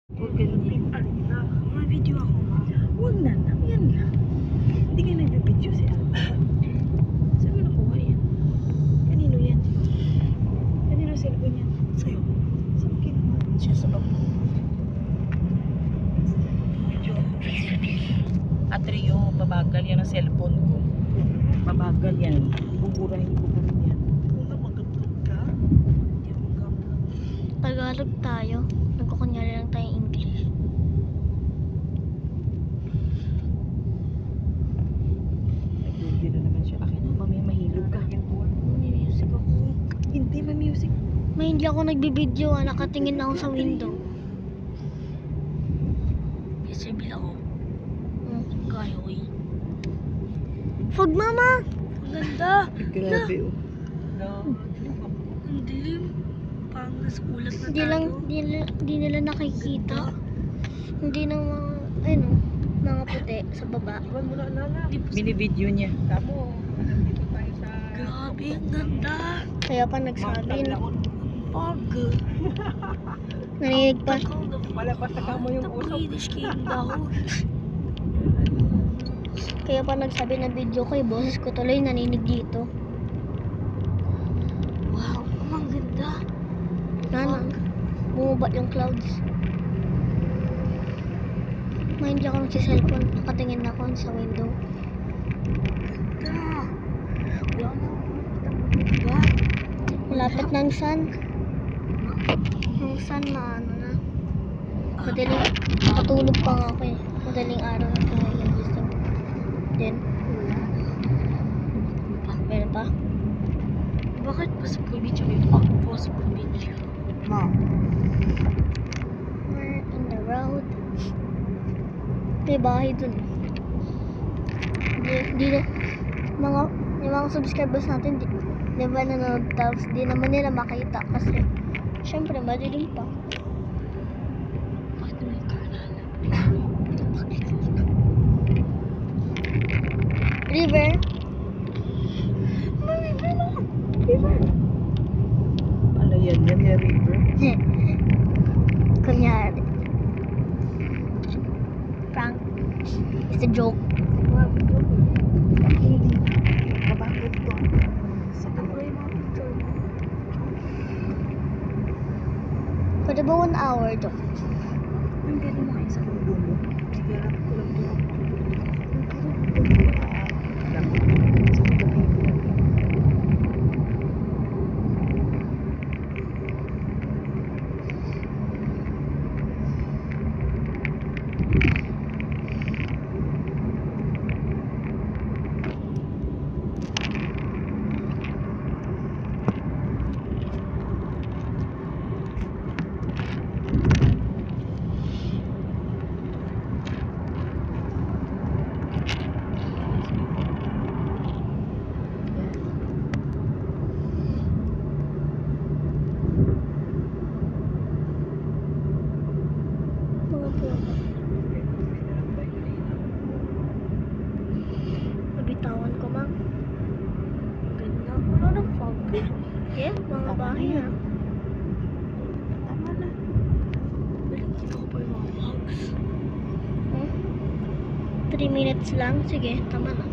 Huwag ganyan. May video ako, ma. Huwag na lang. Yan lang. Hindi ka nag-video siya. Saan mo nakuha yan? Kanino yan? Kanino cellphone yan? Sa'yo. Saan mo kinuha? Siya sa babo. Video ako. At Rio, mabagal yan ang cellphone ko. Mabagal yan. Buburahin ko pa rin yan. Kung na magandang ka, hindi ako gamlang. Tagalog tayo. Nagkukunyari lang tayo English. Nag-video na naman siya. Akin na, mamaya mahilog ka. May music ako. Hindi may music. May hindi ako nagbibideo, nakatingin ako sa window. Kasi bila ako. Kaya ko eh. Fog mama! Ang ganda! Grabe oh. Ang dilim. Parang nasa ulat na Hindi tayo. lang, di nila nakikita. Hindi ng mga, ano, mga puti sa baba. Iwan mo na, Nana. Bini-video niya. Tamo. Nandito tayo sa... Grabe, ang ganda. Kaya pa nagsabi, Pag. narinig pa. Malabas na kamo yung The usap. British came down. Kaya pa nagsabi na video ko, boses ko tuloy naninig dito. Wow, ang ganda. Nana, bumaba yung clouds. May hindi ako nagsiselfone, nakatingin ako sa window. Ganda. Wala na ako makita. Malapit ng sun. Yung sun na ano na. Madaling, patulog pa nga ako eh. Madaling araw na kaya yung gusto. Then, meron pa. Bakit pa sa probinsya may pag-post probinsya? Ma. We're in the road. May bahay dun. Di na, yung mga subscribers natin, di ba nanonood tapos di naman nila makita kasi syempre madilim pa. Bakit may karnal? River. Ano yan? Yan yung river. Kunyari. Prank. It's a joke. Mabakit ko. Sa Ay, mga picture mo. Pwede ba 1 hour to? Ang gano'n mo kayo sa dulo mo. Sige, alam ko lang doon. Mga puno. Nabitawan ko mang. Ganda. Wala nang fog. Yeah, mga bahay na. Tama na. Nakikita ko pa yung mga fogs. 3 minutes lang. Sige, tama na.